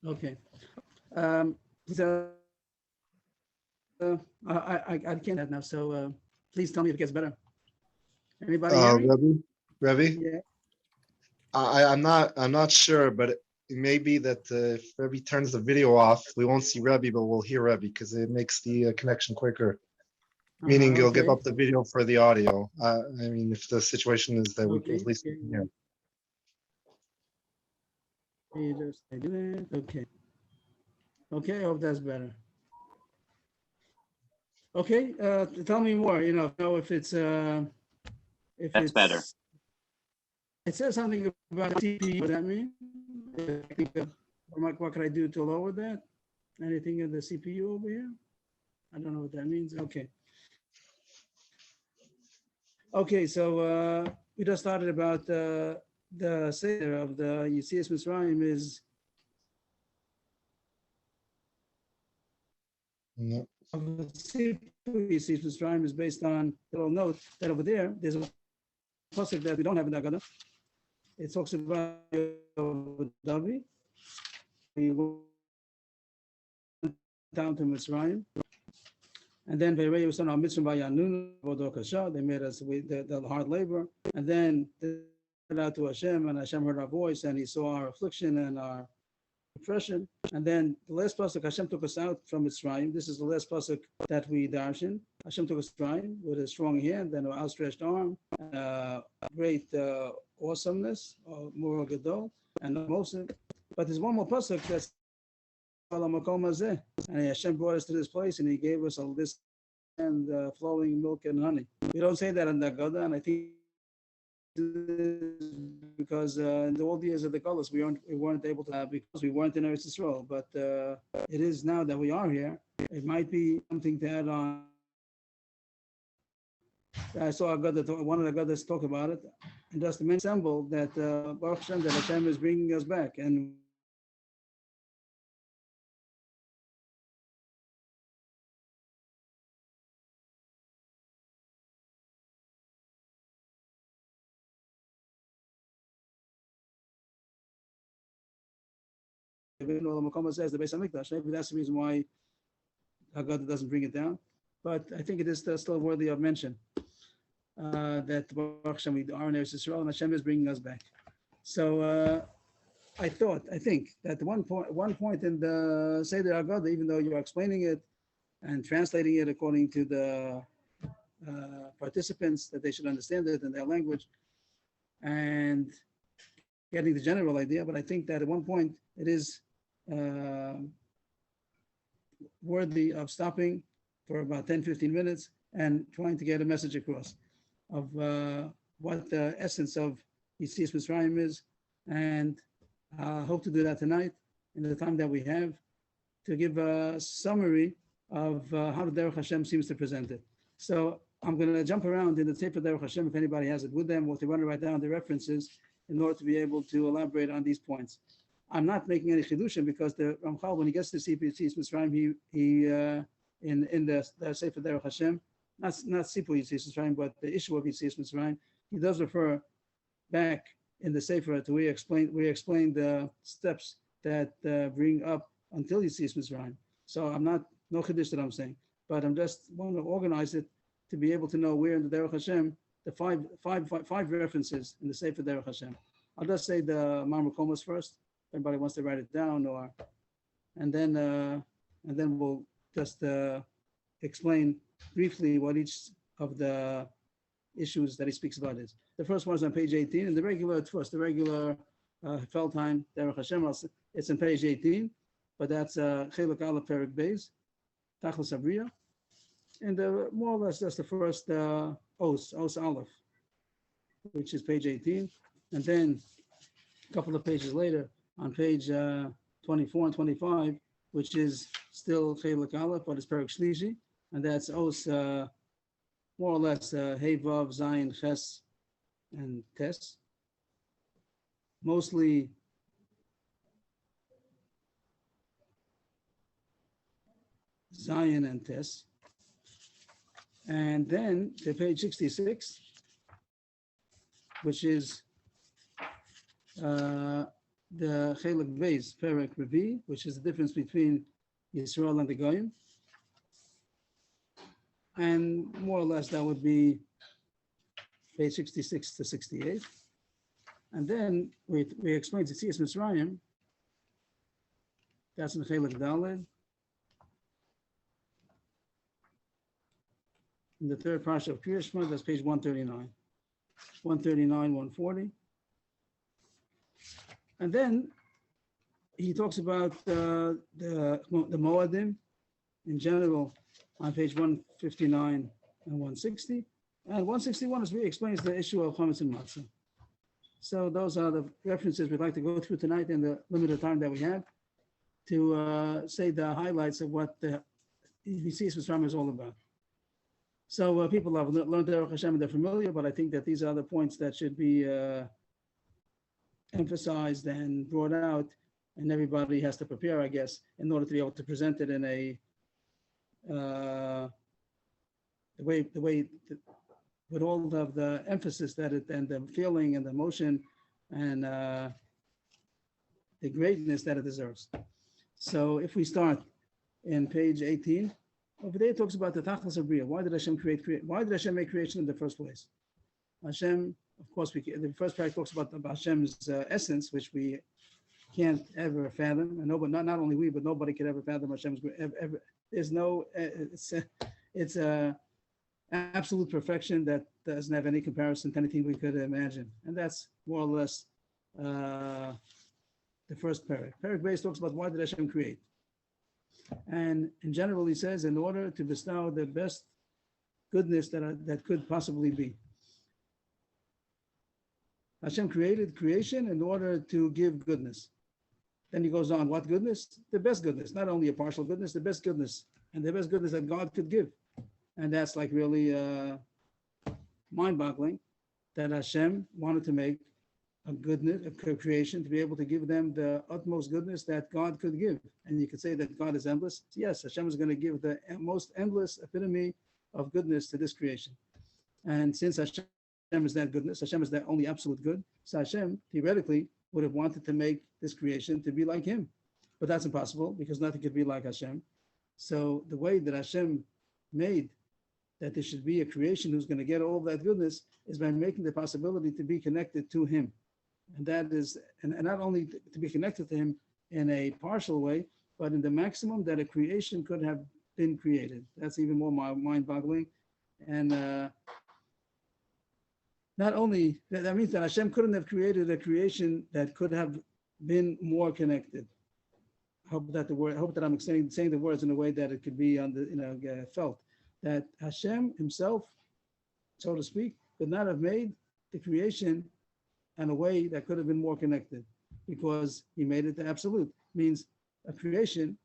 Okay. Please, I can't that now. So please tell me if it gets better. Anybody hear me? Rebbe, Yeah. I'm not sure, but it may be that if Rebbe turns the video off, we won't see Rebbe, but we'll hear Rebbe because it makes the connection quicker. Meaning you'll give Okay. up the video for the audio. I mean, if the situation is that we Okay. at least we can hear. I do that. Okay. Okay. I hope that's better. Okay. Tell me more. If That's better. it says something about CPU. What does that mean? What can I do to lower that? Anything in the CPU over here? I don't know what that means. Okay. Okay, so we just started about the seder of the Yetzias Mitzrayim is Yeah. of the Yetzias Mitzrayim is based on the little note that over there there's a pasuk that we don't have in the Haggadah. It talks about Davi. He went down to Mitzrayim. And then they made us with the hard labor. And then they went out to Hashem, and Hashem heard our voice, and he saw our affliction and our oppression. And then the last pasuk, Hashem took us out from Mitzrayim. This is the last pasuk that we darshan. Hashem took us to Mitzrayim with a strong hand and an outstretched arm, great awesomeness, more gadol, and Moses. But there's one more pasuk that's and Hashem brought us to this place, and He gave us all this and flowing milk and honey. We don't say that in the Haggadah, and I think because in all the years of the Galus, we weren't able to because we weren't in Eretz Yisrael. But it is now that we are here. It might be something to add on. I saw one of the Haggadahs talk about it, and just to assemble that Baruch Hashem, that Hashem is bringing us back, and says the Beis Hamikdash. Maybe that's the reason why Haggadah doesn't bring it down. But I think it is still worthy of mention that Baruch Hashem, we are in Eretz Yisrael, and Hashem is bringing us back. So I think that one point in the Seder Haggadah, even though you're explaining it and translating it according to the participants, that they should understand it in their language and getting the general idea, but I think that at one point it is worthy of stopping for about 10-15 minutes and trying to get a message across of what the essence of Yetzias Mitzrayim is, and hope to do that tonight in the time that we have to give a summary of how the Derech Hashem seems to present it. So I'm going to jump around in the tape of Derech Hashem if anybody has it with them, or if they want to write down the references in order to be able to elaborate on these points. I'm not making any chidushim because the Ramchal, when he gets to Yetzias Mitzrayim, he in the Sefer Derech Hashem, not Sipu Yetzias Mitzrayim, but the issue of Yetzias Mitzrayim, he does refer back in the Sefer to we explain the steps that bring up until Yetzias Mitzrayim. So I'm not no chiddush that I'm saying, but I'm just want to organize it to be able to know where in the Derech Hashem the five references in the Sefer Derech Hashem. I'll just say the Marmakomas first. Everybody wants to write it down, and then we'll just explain briefly what each of the issues that he speaks about is. The first one is on page 18, and the regular Feldheim Derech Hashem. It's on page 18, but that's Chelek Aleph Perek Beis, Tachlis Abriya, and more or less that's the first Os Aleph, which is page 18, and then a couple of pages later, on page 24 and 25, which is still Chelek Aleph, but it's Perek Shlishi, and that's Os, more or less Hey Vav, Zayin, Ches, and Tes. Mostly Zayin and Tes. And then to page 66, which is the Chelik Beis, Perek Revi, which is the difference between Yisrael and the Goyim. And more or less that would be page 66 to 68. And then we explain Tzitzias Mitzrayim. That's in Chelik Daled. In the third parsha of Kriya Shema, that's page 139. 139, 140. And then he talks about the Moadim in general on page 159 and 160. And 161 is really explains the issue of Chametz and Matzah. So those are the references we'd like to go through tonight in the limited time that we have to say the highlights of what the Yitzias Mitzrayim is all about. So people have learned Derech Hashem and they're familiar, but I think that these are the points that should be emphasized and brought out, and everybody has to prepare, I guess, in order to be able to present it in a the way with all of the emphasis that it and the feeling and the emotion and the greatness that it deserves. So if we start in page 18, over there it talks about the Tachlis of Bria. Why did Hashem why did Hashem make creation in the first place? Hashem, of course, the first part talks about Hashem's essence, which we can't ever fathom, and nobody, not only we, but nobody could ever fathom Hashem's. There's no, it's a absolute perfection that doesn't have any comparison to anything we could imagine, and that's more or less the first parak. Parak base talks about why did Hashem create, and in general he says in order to bestow the best goodness that could possibly be. Hashem created creation in order to give goodness. Then he goes on, what goodness? The best goodness, not only a partial goodness, the best goodness, and the best goodness that God could give. And that's like really mind-boggling that Hashem wanted to make a goodness, a creation, to be able to give them the utmost goodness that God could give. And you could say that God is endless. Yes, Hashem is going to give the most endless epitome of goodness to this creation. And since Hashem is that goodness, Hashem is the only absolute good, so Hashem theoretically would have wanted to make this creation to be like him. But that's impossible because nothing could be like Hashem. So the way that Hashem made that there should be a creation who's going to get all that goodness is by making the possibility to be connected to him. And that is, and not only to be connected to him in a partial way, but in the maximum that a creation could have been created. That's even more mind-boggling. And not only, that means that Hashem couldn't have created a creation that could have been more connected. I hope that I'm saying the words in a way that it could be felt. That Hashem himself, so to speak, could not have made the creation in a way that could have been more connected, because he made it the absolute. Means a creation,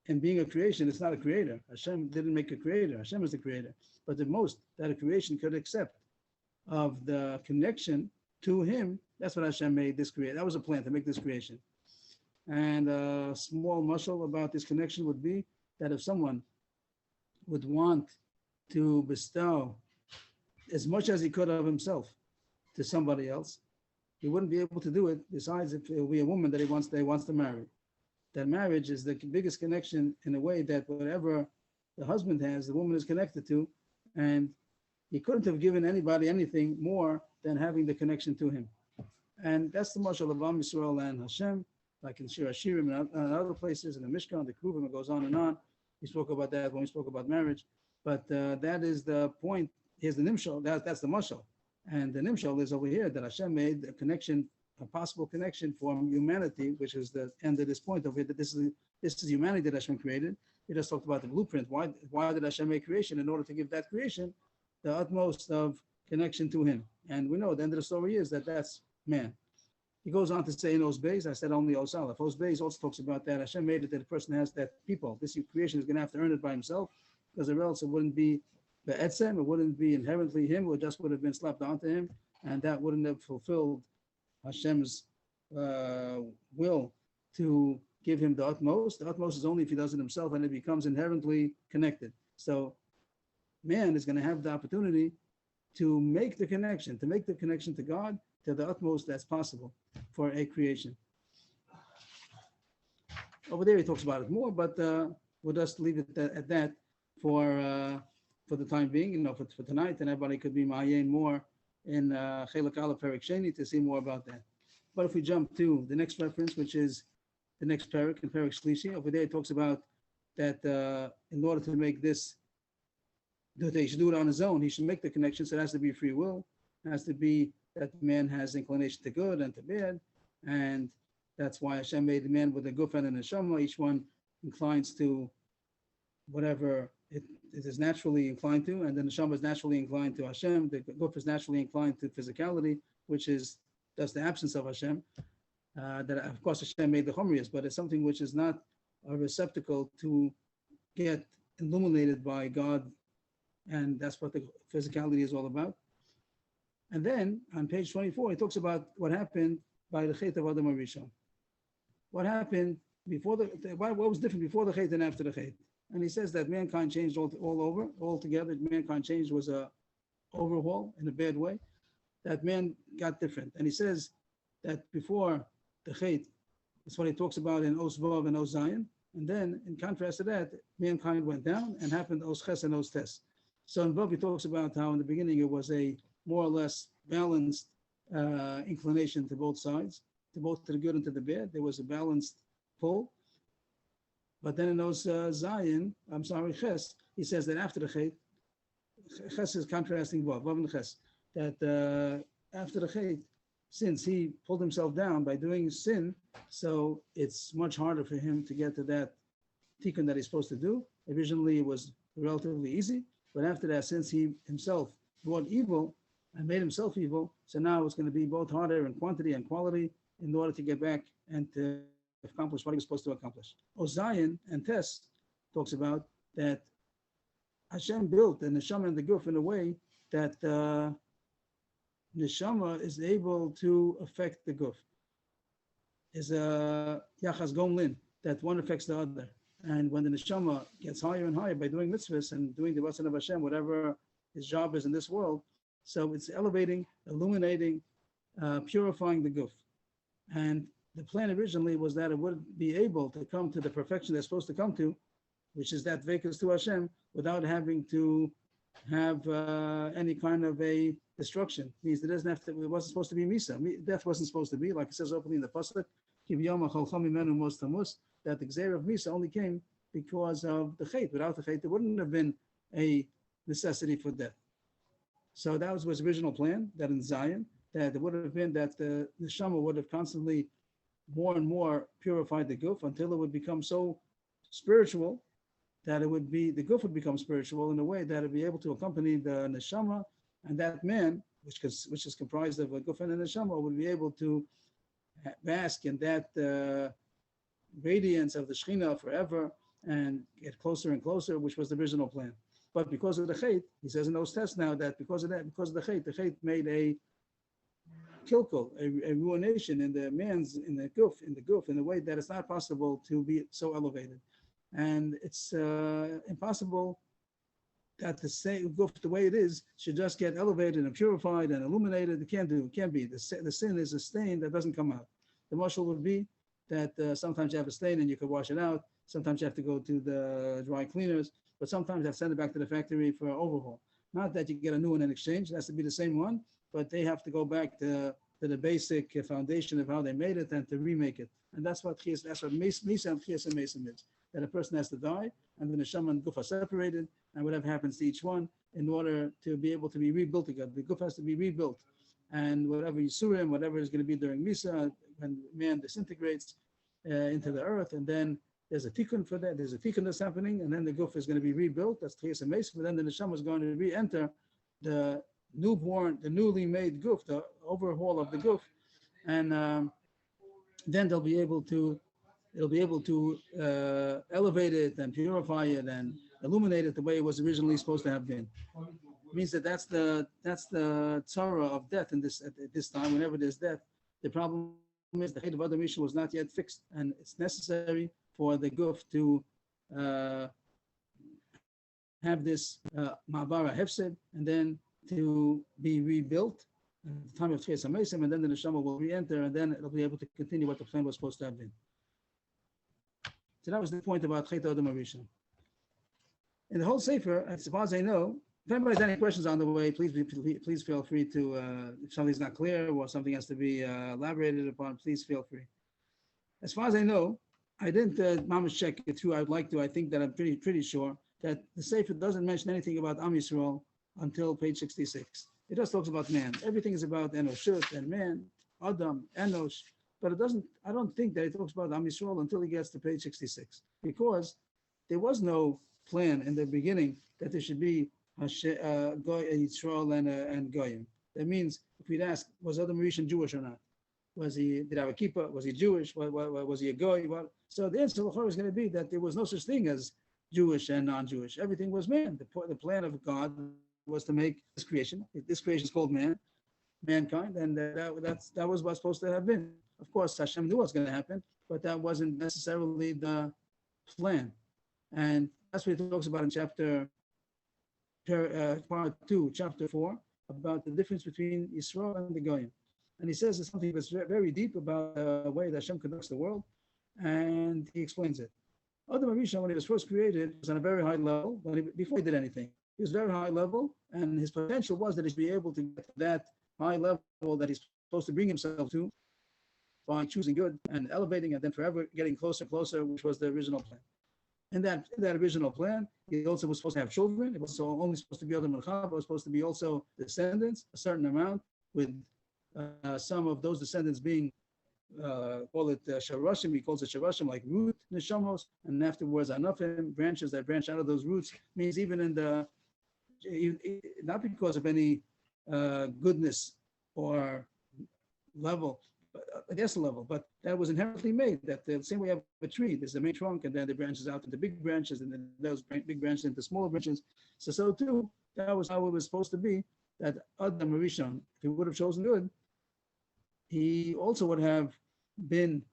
and being a creation, it's not a creator. Hashem didn't make a creator. Hashem is the creator. But the most that a creation could accept of the connection to him, that's what Hashem made this creation. That was a plan to make this creation. And a small mashal about this connection would be that if someone would want to bestow as much as he could of himself to somebody else, he wouldn't be able to do it, besides if it will be a woman that he wants to marry. That marriage is the biggest connection in a way that whatever the husband has, the woman is connected to, and he couldn't have given anybody anything more than having the connection to him. And that's the mashal of Am Yisrael and Hashem, like in Shir Hashirim and other places, in the Mishkan, the Kruvim, it goes on and on. We spoke about that when we spoke about marriage. But that is the point. Here's the nimshal. That's the mashal. And the nimshal is over here that Hashem made a connection, a possible connection for humanity, which is the end of this point over here, that this is humanity that Hashem created. He just talked about the blueprint. Why did Hashem make creation? In order to give that creation the utmost of connection to him. And we know the end of the story is that that's man. He goes on to say in Os Beis, I said only Os Aleph. Os Beis also talks about that Hashem made it that the person has that people. This creation is going to have to earn it by himself, because or else it wouldn't be the etzem, it wouldn't be inherently him, it just would have been slapped onto him, and that wouldn't have fulfilled Hashem's will to give him the utmost. The utmost is only if he does it himself, and it becomes inherently connected. So man is going to have the opportunity to make the connection to God to the utmost that's possible for a creation. Over there he talks about it more, but we'll just leave it at that for the time being, for tonight, and everybody could be ma'ayin more in Chelak Aleph Perek Sheni to see more about that. But if we jump to the next reference, which is the next parak in Perek Shlishi, over there it talks about that in order to make this, that he should do it on his own, he should make the connection, so it has to be free will, it has to be that the man has inclination to good and to bad, and that's why Hashem made the man with a guf and a neshama. Each one inclines to whatever it is naturally inclined to, and the neshama is naturally inclined to Hashem. The guf is naturally inclined to physicality, which is thus the absence of Hashem. That of course Hashem made the chomrius, but it's something which is not a receptacle to get illuminated by God, and that's what the physicality is all about. And then on page 24, he talks about what happened by the Chet of Adam HaRishon. What happened before what was different before the Chet and after the Chet? And he says that mankind changed altogether. Mankind changed, was a overhaul in a bad way. That man got different. And he says that before the Chet, that's what he talks about in Os Vav and Os Zayin. And then in contrast to that, mankind went down and happened Os Ches and Os Tes. So in Vav he talks about how in the beginning it was a more or less balanced inclination to both sides, to the good and to the bad. There was a balanced pull. But then in those Ches, he says that after the Chet, Ches is contrasting Vav and Ches, that after the Chet, since he pulled himself down by doing sin, so it's much harder for him to get to that tikkun that he's supposed to do. Originally it was relatively easy, but after that, since he himself brought evil and made himself evil, so now it's going to be both harder in quantity and quality in order to get back and to accomplish what he was supposed to accomplish. Ozayin and Tes talks about that Hashem built the neshama and the guf in a way that neshama is able to affect the guf. Is a yachas gomlin, that one affects the other. And when the neshama gets higher and higher by doing mitzvahs and doing the Ratzon of Hashem, whatever his job is in this world, so it's elevating, illuminating, purifying the guf. And the plan originally was that it would be able to come to the perfection they're supposed to come to, which is that vekas to Hashem, without having to have any kind of a destruction. It means it doesn't have to. It wasn't supposed to be misa. Death wasn't supposed to be, like it says openly in the pasuk, that the gzeira of misa only came because of the chet. Without the chet, there wouldn't have been a necessity for death. So that was his original plan. That in Zion, that it would have been that the neshama would have constantly more and more purified the guf until it would become so spiritual that it would be, the guf would become spiritual in a way that it would be able to accompany the neshama, and that man, which is comprised of a guf and a neshama, would be able to bask in that radiance of the Shekhinah forever and get closer and closer, which was the original plan. But because of the Chet, he says in those tests now that because of the Chet made a kilkul, a ruination in the man's, in the guf, in a way that it's not possible to be so elevated. And it's impossible that the same guf, the way it is, should just get elevated and purified and illuminated. It can't be. The sin is a stain that doesn't come out. The mashal would be that sometimes you have a stain and you can wash it out. Sometimes you have to go to the dry cleaners, but sometimes you have to send it back to the factory for overhaul. Not that you get a new one in exchange. It has to be the same one, but they have to go back to the basic foundation of how they made it and to remake it. And that's what Misa and Chiyas and Mesa is. That a person has to die, and the neshama and guf are separated, and whatever happens to each one, in order to be able to be rebuilt again. The guf has to be rebuilt, and whatever Yisurim, whatever is going to be during Misa, when man disintegrates into the earth, and then there's a tikkun for that. There's a tikkun that's happening, and then the guf is going to be rebuilt. That's Chiyas and Mesa. But then the neshama is going to re-enter the newly made guf, the overhaul of the guf, and then it'll be able to elevate it and purify it and illuminate it the way it was originally supposed to have been. It means that's the tzara of death in this at this time. Whenever there's death, the problem is the Chet of Adam HaRishon was not yet fixed, and it's necessary for the guf to have this ma'abara hefsed, and then to be rebuilt at the time of Chiyas HaMesim, and then the neshama will re-enter, and then it'll be able to continue what the plan was supposed to have been. So that was the point about Chet Adam Arishon. In the whole Sefer, as far as I know, if anybody has any questions on the way, please feel free to, if something's not clear or something has to be elaborated upon, please feel free. As far as I know, I didn't mamash check it through. I would like to. I think that I'm pretty sure that the Sefer doesn't mention anything about Am Yisrael until page 66. It just talks about man. Everything is about Enoshut and man, Adam, Enosh, but it doesn't. I don't think that it talks about Am Yisrael until he gets to page 66, because there was no plan in the beginning that there should be Goy, Yisrael, and Goyim. That means if we'd ask, was Adam Rishon Jewish or not? Did he have a kippah? Was he Jewish? Was he a Goy? So the answer is going to be that there was no such thing as Jewish and non-Jewish. Everything was man. The plan of God was to make this creation. This creation is called man, mankind, and that was what's supposed to have been. Of course, Hashem knew what's going to happen, but that wasn't necessarily the plan. And that's what he talks about in part 2, chapter 4, about the difference between Yisrael and the Goyim. And he says it's something that's very deep about the way that Hashem conducts the world, and he explains it. Adam Arishon, when he was first created, was on a very high level, before he did anything. He was very high level, and his potential was that he should be able to get to that high level that he's supposed to bring himself to by choosing good and elevating, and then forever getting closer and closer, which was the original plan. In that original plan, he also was supposed to have children. It was only supposed to be Adam and Chava. It was supposed to be also descendants, a certain amount, with some of those descendants being, call it Sharashim. He calls it Sharashim, like root neshamos, and afterwards Anafim, branches that branch out of those roots. Means even in the, not because of any goodness or level, I guess a level, but that was inherently made. That the same way you have a tree, there's the main trunk, and then the branches out into big branches, and then those big branches into smaller branches. So too, that was how it was supposed to be. That Adam Rishon, if he would have chosen good, he also would have been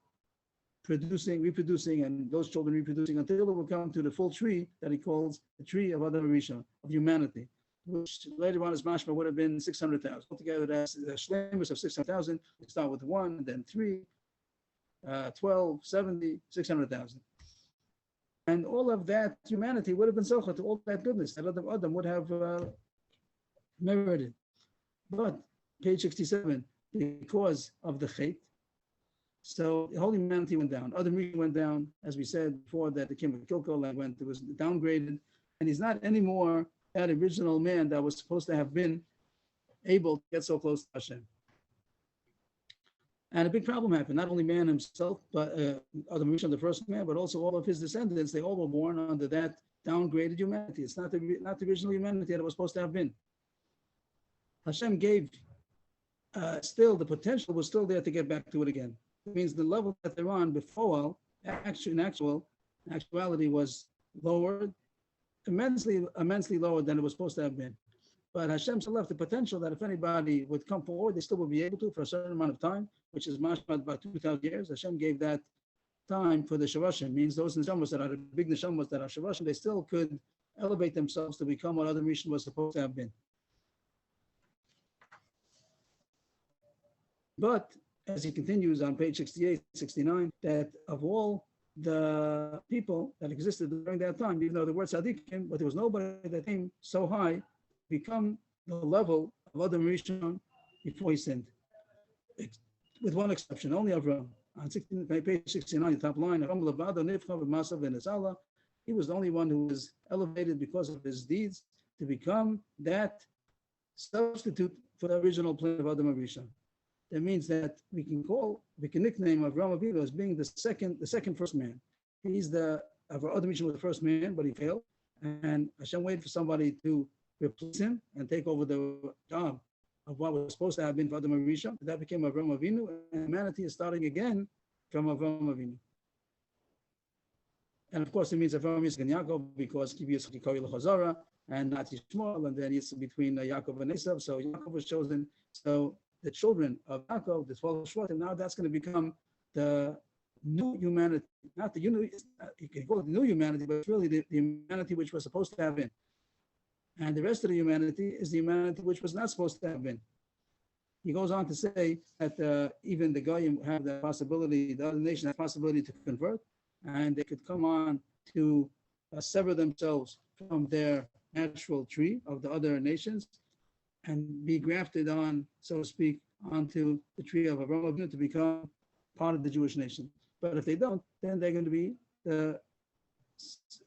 reproducing, and those children reproducing until it would come to the full tree that he calls the tree of Adam Rishon, of humanity, which later on as mashma would have been 600,000. Altogether, that's the shlemus of 600,000. We start with 1, then 3, 12, 70, 600,000. And all of that humanity would have been zocha to all that goodness that Adam would have merited. But page 67, because of the fate, so the whole humanity went down. Adam went down, as we said before, that it came with Kilkol and it was downgraded, and he's not anymore that original man that was supposed to have been able to get so close to Hashem. And a big problem happened. Not only man himself, but Adam Rishon, the first man, but also all of his descendants. They all were born under that downgraded humanity. It's not the original humanity that it was supposed to have been. Hashem gave still the potential was still there to get back to it again. It means the level that they're on before, in actuality, was lowered, immensely lower than it was supposed to have been. But Hashem still left the potential that if anybody would come forward, they still would be able to for a certain amount of time, which is about 2,000 years. Hashem gave that time for the Shavashim, means those neshamos that are the big neshamos that are Shavashim, they still could elevate themselves to become what Adam Rishon was supposed to have been. But as he continues on page 68, 69, that of all the people that existed during that time, even though the word tzaddik came, but there was nobody that came so high, become the level of Adam Rishon before he sinned. With one exception, only Avram. On page 69, the top line, he was the only one who was elevated because of his deeds to become that substitute for the original plan of Adam Rishon. That means that we can nickname Avraham Avinu as being the second first man. He's Adam Rishon was the first man, but he failed, and Hashem waited for somebody to replace him and take over the job of what was supposed to have been for Adam Rishon. That became Avraham Avinu, and humanity is starting again from Avraham Avinu. And of course, it means Avraham Yitzchak and Yaakov, because Kiv Yitzchak Yikoy L'Chazara and not Yishmael, and then it's between Yaakov and Esav. So Yaakov was chosen. So the children of Yaakov, the 12 Shvat, and now that's going to become the new humanity. Not the you can call it the new humanity, but it's really the humanity which was supposed to have been. And the rest of the humanity is the humanity which was not supposed to have been. He goes on to say that even the Goyim have the possibility, the other nation has the possibility to convert, and they could come on to sever themselves from their natural tree of the other nations and be grafted on, so to speak, onto the tree of Avraham Avinu to become part of the Jewish nation. But if they don't, then they're going to be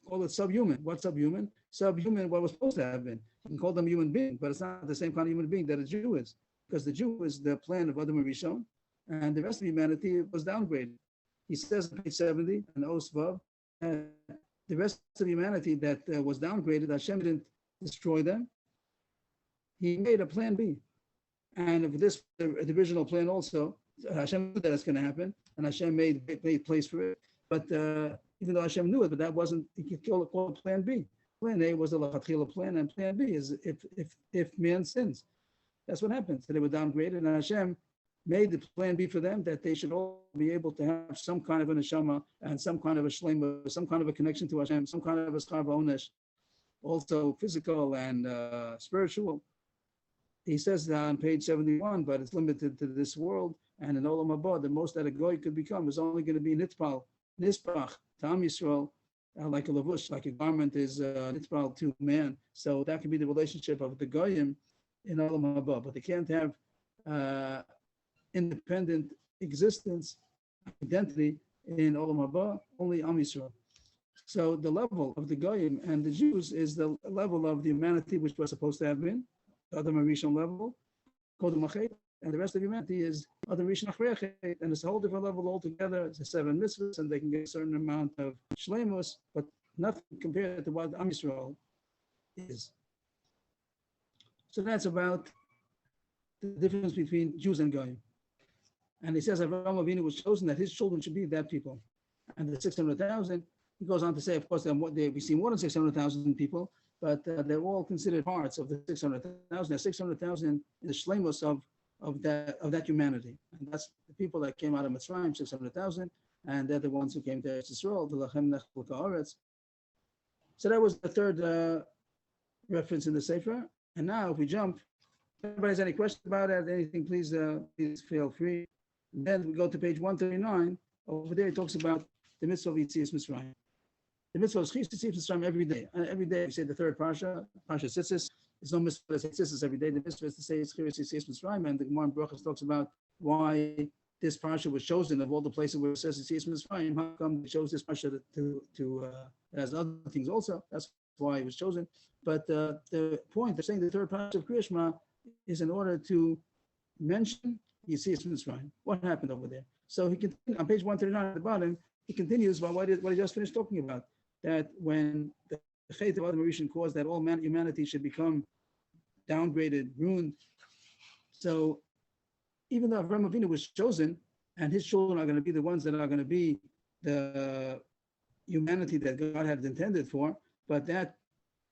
call it subhuman. What's subhuman? Subhuman, what was supposed to have been. You can call them human being, but it's not the same kind of human being that a Jew is, because the Jew is the plan of Adam Rishon, and the rest of humanity was downgraded. He says on page 70, and Osvav, the rest of humanity that was downgraded, Hashem didn't destroy them. He made a plan B. And if this, the original plan also, Hashem knew that it's going to happen, and Hashem made place for it. But even though Hashem knew it, but that wasn't, he could call it plan B. Plan A was the Lachatchila plan, and plan B is if man sins. That's what happens. So they were downgraded, and Hashem made the plan B for them, that they should all be able to have some kind of a neshama and some kind of a shlema, some kind of a connection to Hashem, some kind of a schar v'onesh, also physical and spiritual. He says that on page 71, but it's limited to this world. And in Olam Haba, the most that a goy could become is only going to be nitpal, nispach, tam Yisrael, like a lavush, like a garment is nitpal to man. So that could be the relationship of the goyim in Olam Haba, but they can't have independent existence, identity in Olam Haba, only Am Yisrael. So the level of the goyim and the Jews is the level of the humanity which was supposed to have been, the Adam Rishon level, and the rest of humanity is Adam Rishon Achrei, and it's a whole different level altogether. It's a 7 mitzvahs, and they can get a certain amount of shleimus, but nothing compared to what Am Yisrael is. So that's about the difference between Jews and goyim. And he says Avraham Avinu was chosen that his children should be that people. And the 600,000, he goes on to say, of course, we see more than 600,000 people, but they're all considered parts of the 600,000. There's 600,000 in the shleimus of that humanity. And that's the people that came out of Mitzraim, 600,000, and they're the ones who came to Eretz Yisrael, the Lachem Nechel Ka'aretz. So that was the third reference in the Sefer. And now if we jump, if anybody has any questions about it, anything, please feel free. And then we go to page 139. Over there, it talks about the mitzvah of Yitzias Mitzrayim. The mitzvah of Yitzias Mitzrayim every day. Every day we say the third parsha, Parsha Tzitzis. There's no mitzvah that says Tzitzis every day. The mitzvah is to say Yitzias Mitzrayim, and the Gemara in Brachos talks about why this parsha was chosen of all the places where it says Yitzias Mitzrayim. How come they chose this parsha to it has other things also? That's why it was chosen. But the point of saying the third parsha of Kriya Shema is in order to mention Yitzias Mitzrayim. What happened over there? So he continues on page 139 at the bottom. He continues by what he just finished talking about. That when the Chet of Adam Rishon caused that all humanity should become downgraded, ruined. So even though Avraham Avinu was chosen, and his children are going to be the ones that are going to be the humanity that God had intended for, but that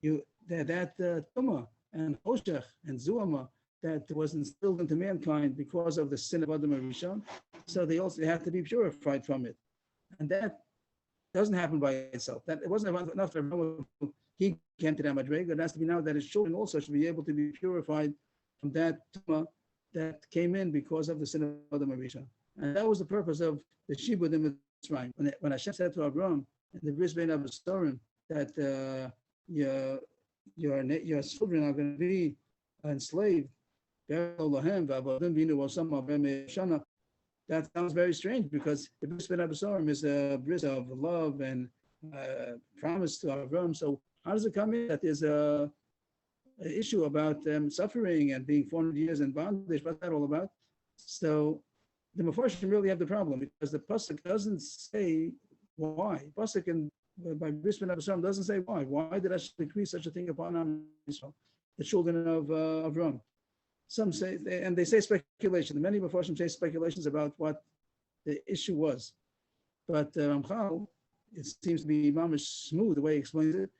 Tumah and Hoshech and Zuama that was instilled into mankind because of the sin of Adam Rishon, so they have to be purified from it, and that doesn't happen by itself. That it wasn't enough for he came to that madrega. It has to be now that his children also should be able to be purified from that tumah that came in because of the sin of Adam Rishon. And that was the purpose of the Shibud in Mitzrayim. When Hashem said to Abraham in the Bris Bein Abasorim that your children are going to be enslaved, that sounds very strange because the bris ben Abasorim is a bris of love and promise to Avraham. So how does it come in that there's an issue about suffering and being 400 years in bondage? What's that all about? So the Mefarshim really have the problem because the pasuk doesn't say why. Pasuk by bris ben Abasorim doesn't say why. Why did Hashem decree such a thing upon Israel, the children of Avraham? Some say, and they say speculation. The many Mefarshim say speculations about what the issue was. But Ramchal, it seems to be mamish smooth the way he explains it,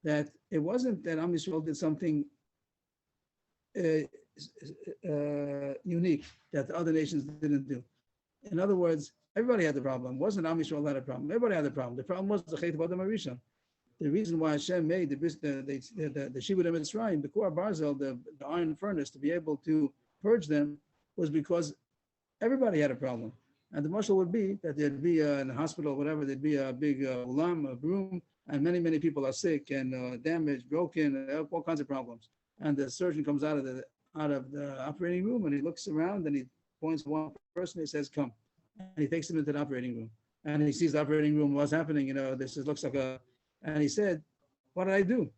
that it wasn't that Am Yisrael did something unique that the other nations didn't do. In other words, everybody had the problem. It wasn't Am Yisrael had a problem. Everybody had the problem. The problem was the Chet of Adam Rishon. The reason why Hashem made the Shibud Mitzrayim, the Kor Barzel, the iron furnace, to be able to purge them, was because everybody had a problem. And the mashal would be that there'd be in a hospital, whatever, there'd be a big ulam, a room, and many people are sick and damaged, broken, all kinds of problems. And the surgeon comes out of the operating room and he looks around and he points to one person. He says, "Come," and he takes him into the operating room. And he sees the operating room. What's happening? This looks like a. And he said, "What did I do?"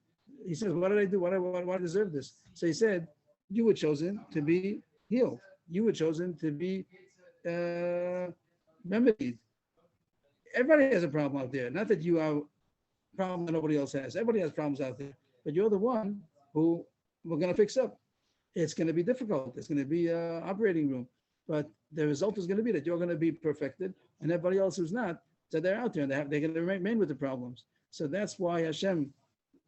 He says, "What did I do? Why I deserve this?" So he said, "You were chosen to be healed. You were chosen to be remedied. Everybody has a problem out there. Not that you are a problem that nobody else has. Everybody has problems out there. But you're the one who we're going to fix up. It's going to be difficult. It's going to be an operating room. But the result is going to be that you're going to be perfected, and everybody else who's not, so they're out there and they're going to remain with the problems." So that's why Hashem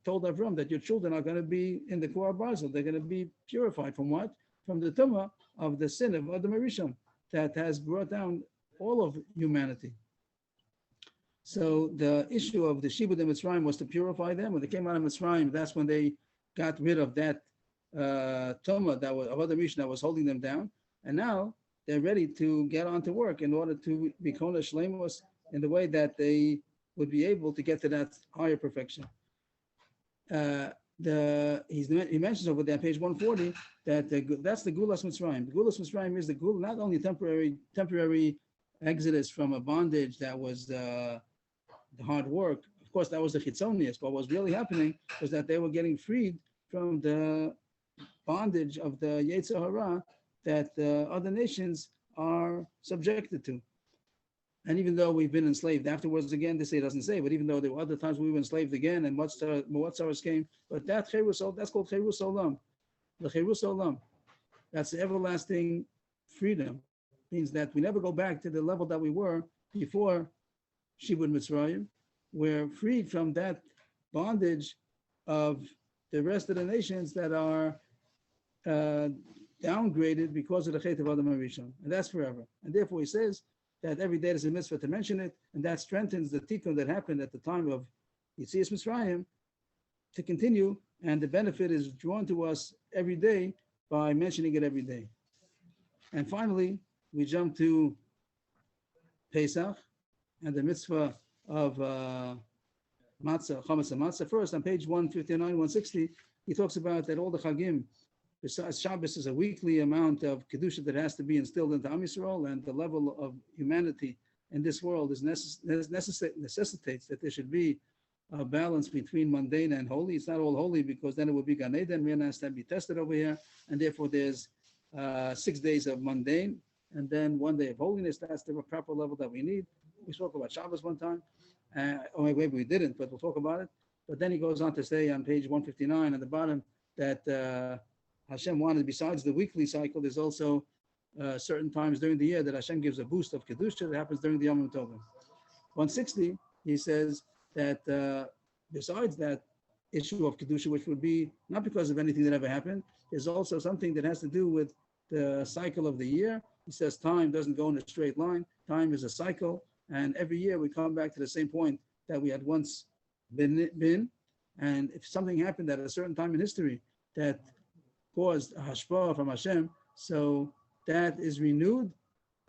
told Avram that your children are going to be in the Korah Basel. They're going to be purified from what? From the tumah of the sin of Adam Rishon that has brought down all of humanity. So the issue of the Shibud and Mitzrayim was to purify them. When they came out of Mitzrayim, that's when they got rid of that tumah that was of Adam Rishon that was holding them down. And now they're ready to get on to work in order to be Kona Shlemos in the way that they would be able to get to that higher perfection. He mentions over there, page 140, that that's the Gulas Mitzrayim. The Gulas Mitzrayim is the Gul, not only temporary exodus from a bondage that was the hard work. Of course, that was the Chitzonius, but what was really happening was that they were getting freed from the bondage of the Yetzer Hara that other nations are subjected to. And even though we've been enslaved afterwards again, this say doesn't say, but even though there were other times we were enslaved again and Muatzaros came, but that's called Cherus Olam. The Cherus Olam. That's the everlasting freedom. Means that we never go back to the level that we were before Shibud Mitzrayim. We're freed from that bondage of the rest of the nations that are downgraded because of the Chet of Adam Rishon. And that's forever. And therefore he says that every day there's a mitzvah to mention it, and that strengthens the tikkun that happened at the time of Yetzias Mitzrayim to continue, and the benefit is drawn to us every day by mentioning it every day. And finally, we jump to Pesach and the mitzvah of matzah, chametz and matzah. First, on page 159, 160, he talks about that all the chagim, besides Shabbos, is a weekly amount of kedusha that has to be instilled into Am Yisrael, and the level of humanity in this world is necessitates that there should be a balance between mundane and holy. It's not all holy because then it would be Gan Eden. Man has to be tested over here, and therefore there's 6 days of mundane and then 1 day of holiness. That's the proper level that we need. We spoke about Shabbos one time, or maybe we didn't, but we'll talk about it. But then he goes on to say on page 159 at the bottom that Hashem wanted, besides the weekly cycle, there's also certain times during the year that Hashem gives a boost of Kedusha that happens during the Yom Tovim. 160, he says that besides that issue of Kedusha, which would be not because of anything that ever happened, there's also something that has to do with the cycle of the year. He says time doesn't go in a straight line. Time is a cycle, and every year we come back to the same point that we had once been. And if something happened at a certain time in history that caused a hashpah from Hashem, so that is renewed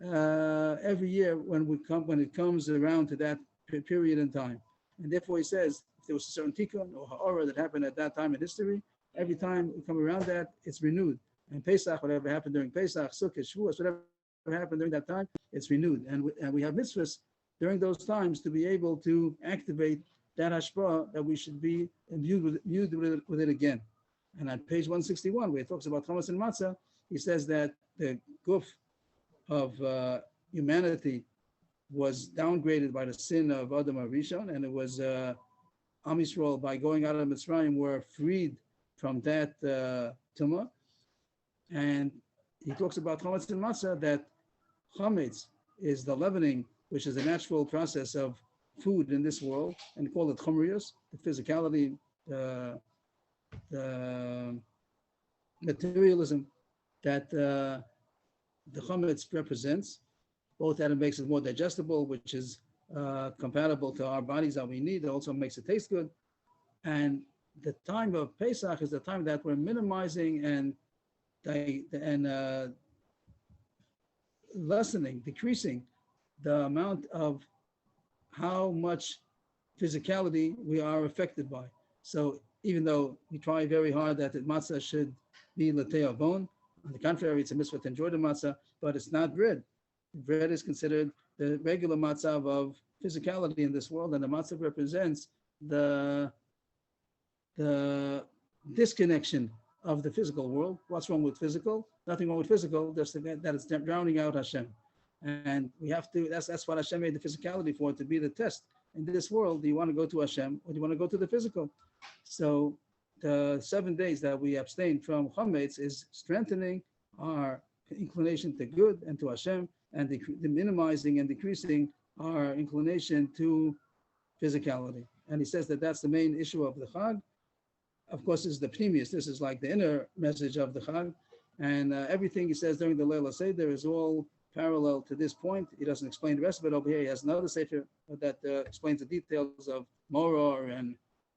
every year when it comes around to that period in time. And therefore he says, if there was a certain tikkun or ha'ara that happened at that time in history, every time we come around that, it's renewed. And Pesach, whatever happened during Pesach, Sukkot, Shavuos, whatever happened during that time, it's renewed. And we have mitzvahs during those times to be able to activate that hashpah that we should be imbued with it again. And on page 161, where he talks about chametz and matzah, he says that the guf of humanity was downgraded by the sin of Adam Rishon, and it was Am Yisrael, by going out of Mitzrayim, were freed from that tumah. And he talks about chametz and matzah, that chametz is the leavening, which is a natural process of food in this world, and call it chumrius, the physicality, the materialism that the chametz represents, both that it makes it more digestible, which is compatible to our bodies that we need. It also makes it taste good. And the time of Pesach is the time that we're minimizing and lessening, decreasing the amount of how much physicality we are affected by. So even though we try very hard that the matzah should be latei avon, on the contrary, it's a mitzvah to enjoy the matzah, but it's not bread. Bread is considered the regular matzah of physicality in this world, and the matzah represents the disconnection of the physical world. What's wrong with physical? Nothing wrong with physical, just that it's drowning out Hashem. And we have to, that's what Hashem made the physicality for, to be the test. In this world, do you want to go to Hashem or do you want to go to the physical? So the 7 days that we abstain from chametz is strengthening our inclination to good and to Hashem, and the minimizing and decreasing our inclination to physicality. And he says that that's the main issue of the Chag. Of course, this is the pneumius. This is like the inner message of the Chag. And everything he says during the Leila Seder is all parallel to this point. He doesn't explain the rest of it over here. He has another sefer that explains the details of Moror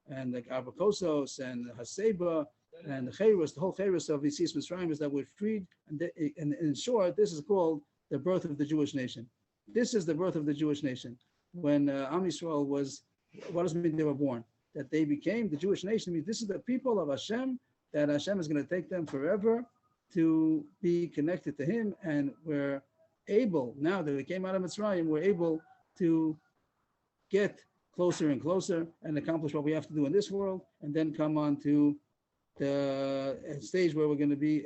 and the Arbakosos and Haseba and the Chayrus. The whole Chayrus of Yitzis Mitzrayim is that we're freed. And in short, this is called the birth of the Jewish nation. This is the birth of the Jewish nation. When Am Yisrael was, what does it mean they were born? That they became the Jewish nation. I mean, this is the people of Hashem, that Hashem is going to take them forever to be connected to Him. And we're able, now that we came out of Mitzrayim, we're able to get closer and closer and accomplish what we have to do in this world, and then come on to the stage where we're going to be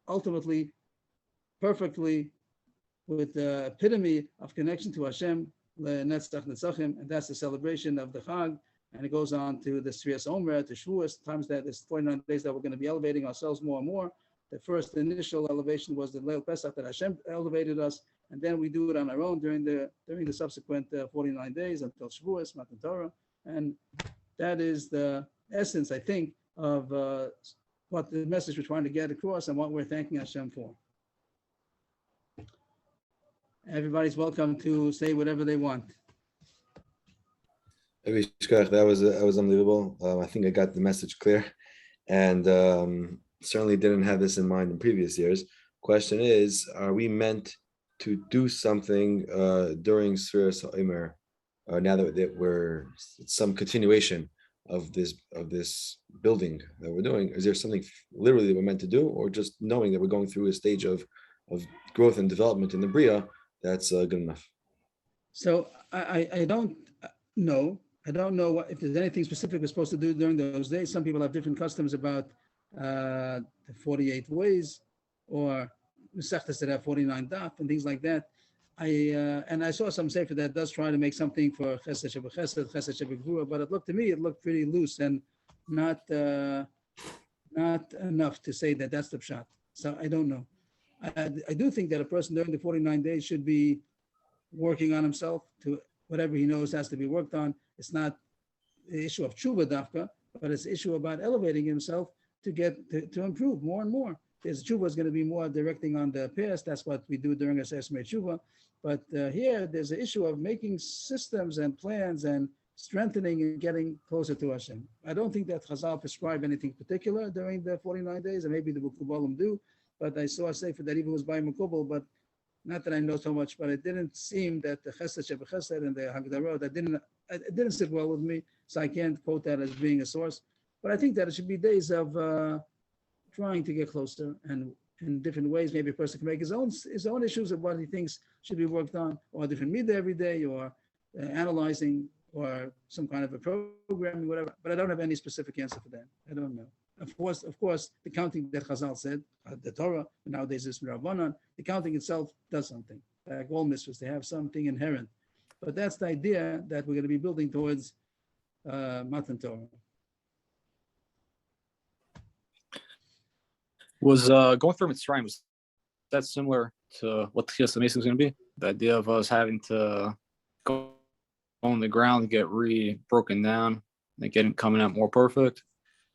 ultimately, perfectly, with the epitome of connection to Hashem, Le'netzach Netzachim, and that's the celebration of the Chag. And it goes on to the Srias Omer, to Shavuos, times that there's 49 days that we're going to be elevating ourselves more and more. The first initial elevation was the Leil Pesach, that Hashem elevated us, and then we do it on our own during the subsequent 49 days until Shavuos, Matan Torah. And that is the essence, I think, of what the message we're trying to get across and what we're thanking Hashem for. Everybody's welcome to say whatever they want. That was unbelievable. I think I got the message clear, and certainly didn't have this in mind in previous years. Question is, are we meant to do something during Sfiras HaOmer, now that we're some continuation of this building that we're doing? Is there something literally that we're meant to do, or just knowing that we're going through a stage of growth and development in the Bria, that's good enough? So I don't know. I don't know if there's anything specific we're supposed to do during those days. Some people have different customs about the 48 ways, or Mesechtas that have 49 daf and things like that. I saw some sefer that does try to make something for Chesed Shebechesed, Chesed Shebegvura, but it looked pretty loose and not enough to say that that's the pshat. So I don't know. I do think that a person during the 49 days should be working on himself to whatever he knows has to be worked on. It's not the issue of tshuva dafka, but it's the issue about elevating himself to get to improve more and more. His tshuva is going to be more directing on the past. That's what we do during Asesmei Tshuva. But here, there's an issue of making systems and plans and strengthening and getting closer to Hashem. I don't think that Chazal prescribe anything particular during the 49 days, and maybe the Mekubalim do. But I saw a sefer that even was by Mekubal, but not that I know so much, but it didn't seem that the Chesed Shebechesed and the Hagdarot, it didn't sit well with me, so I can't quote that as being a source. But I think that it should be days of trying to get closer, and in different ways. Maybe a person can make his own issues of what he thinks should be worked on, or a different midah every day, or analyzing, or some kind of a programming, whatever. But I don't have any specific answer for that. I don't know. Of course, the counting that Chazal said, the Torah, nowadays is Rabbanan, the counting itself does something. Like all mitzvahs, they have something inherent. But that's the idea that we're going to be building towards Matan Torah. Was going through Mitzraim, was that similar to what the Chiyas HaMesim is going to be? The idea of us having to go on the ground, get broken down, and coming out more perfect?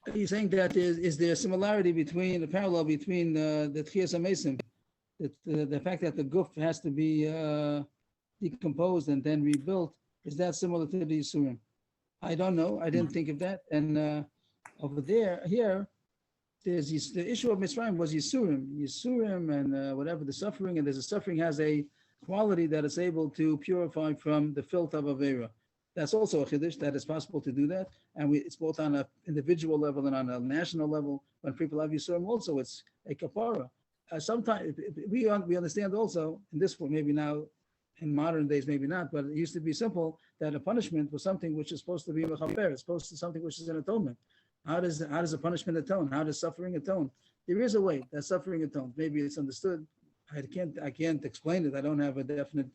Are you saying that is there a similarity between, a parallel between the Chiyas HaMesim, the fact that the guf has to be decomposed and then rebuilt, is that similar to the Yisurim? I don't know. I didn't think of that. And over here, the issue of Mitzrayim was Yisurim and whatever the suffering, and there's a suffering has a quality that is able to purify from the filth of Avera. That's also a chiddush that it's possible to do that, and it's both on an individual level and on a national level. When people have Yisurim, also it's a kapara. Sometimes we understand also in this form, maybe now in modern days, maybe not, but it used to be simple that a punishment was something which is supposed to be mechaber, it's supposed to be something which is an atonement. How does a punishment atone? How does suffering atone? There is a way that suffering atones. Maybe it's understood. I can't explain it. I don't have a definite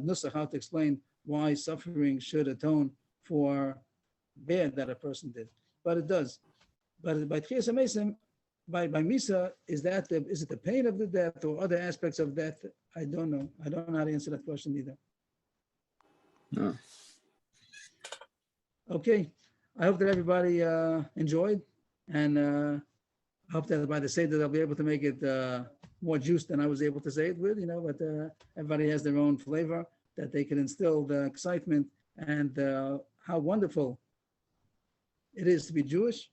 nusach how to explain why suffering should atone for bad that a person did, but it does. But by Tchias HaMesim, by Misa, is it the pain of the death or other aspects of death? I don't know. I don't know how to answer that question either. No. Okay, I hope that everybody enjoyed, and I hope that by the seder they'll be able to make it more juice than I was able to say it with. But everybody has their own flavor that they can instill the excitement and how wonderful it is to be Jewish,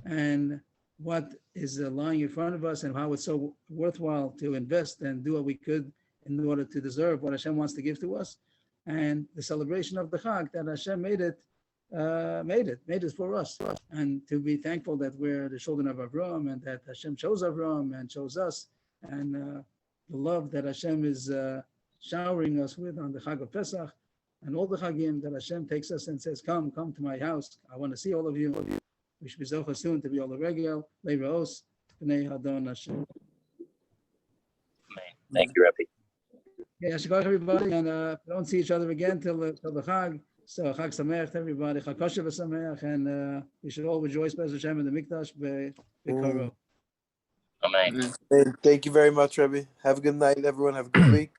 and what is lying in front of us, and how it's so worthwhile to invest and do what we could in order to deserve what Hashem wants to give to us, and the celebration of the Chag that Hashem made it for us, and to be thankful that we're the children of Avraham, and that Hashem chose Avraham and chose us, and the love that Hashem is showering us with on the Chag of Pesach, and all the Chagim that Hashem takes us and says, come to my house. I want to see all of you. We should be zocha soon to be all the regel, leiraos, b'nei Hadon Hashem. Thank you, Rebbe. Yeah, Shikach everybody, and if we don't see each other again till the Chag, so Chag Sameach to everybody, Chag Kosher v'Sameach, and we should all rejoice by Hashem in the Mikdash b'Karo. Amen. Thank you very much, Rebbe. Have a good night, everyone. Have a good week.